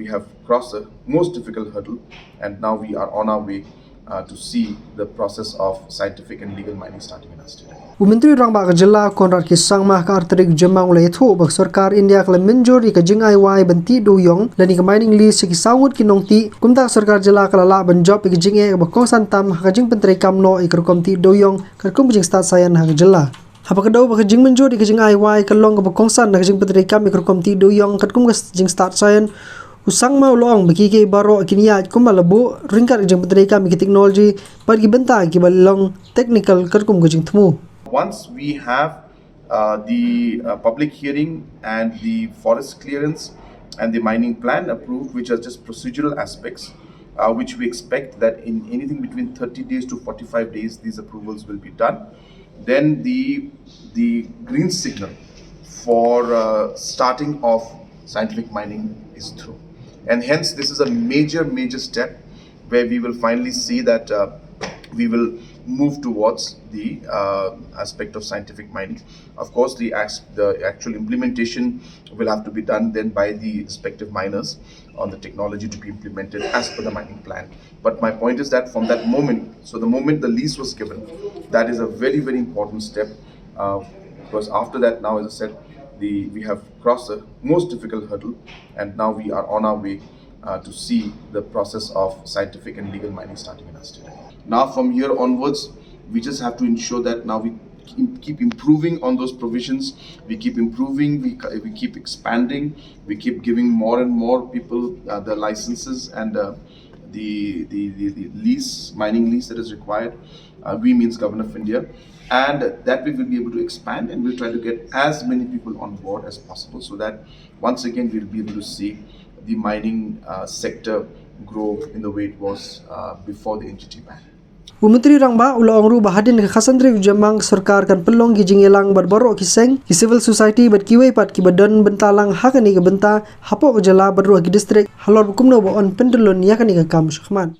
have crossed the most difficult hurdle, and now we are on our way to see the process of scientific and legal mining starting in our state. Menteri Rangba ke Jylla Conrad kisang mah ke arterik jemang ulai thu bak sarkar India ke menjuri ke jing IY benti Dewïong lani ke mining list ki sangut ki nongti kumta sarkar Jylla ke lala banjob ke jing e bak kong santam ke jing Pyntreikam no ik Rukom ti Dewïong ke kum Jingstad Saïan ha ke Jylla. Apa kedau bak jing menjuri ke jing IY ke long ke bak kong san ke jing Pyntreikam ik Rukom ti Dewïong ke kum Jingstad Saïan usang mau long bagi ke baro kinia kuma lebu ringkat jing Pyntreikam ki teknologi bagi benta ki balong technical ke kum ke jing temu. Once we have the public hearing and the forest clearance and the mining plan approved, which are just procedural aspects, which we expect that in anything between 30 days to 45 days, these approvals will be done. Then the green signal for starting off scientific mining is through. And hence, this is a major step where we will finally see that we will move towards the aspect of scientific mining. Of course, the actual implementation will have to be done then by the respective miners on the technology to be implemented as per the mining plan. But my point is that from that moment, so the moment the lease was given, that is a very important step, because after that, now as I said, we have crossed the most difficult hurdle, and now we are on our way to see the process of scientific and legal mining starting in our state. Now from here onwards, we just have to ensure that now we keep improving on those provisions, we keep improving, we keep expanding, we keep giving more and more people the licenses and the lease, mining lease that is required. We means Government of India, and that we will be able to expand, and we'll try to get as many people on board as possible, so that once again we'll be able to see the mining sector grow in the way it was before the NGT ban. Menteri Rangba ulang ru bahadin ke khasantri jemang sarkar kan pelong ki jingelang barbaro kiseng ki civil society bat kiwei pat ki badan bentalang hakani ke benta hapo ke Jylla barruah ki distrik halor bukum no on pendulun yakani ke kam syahman.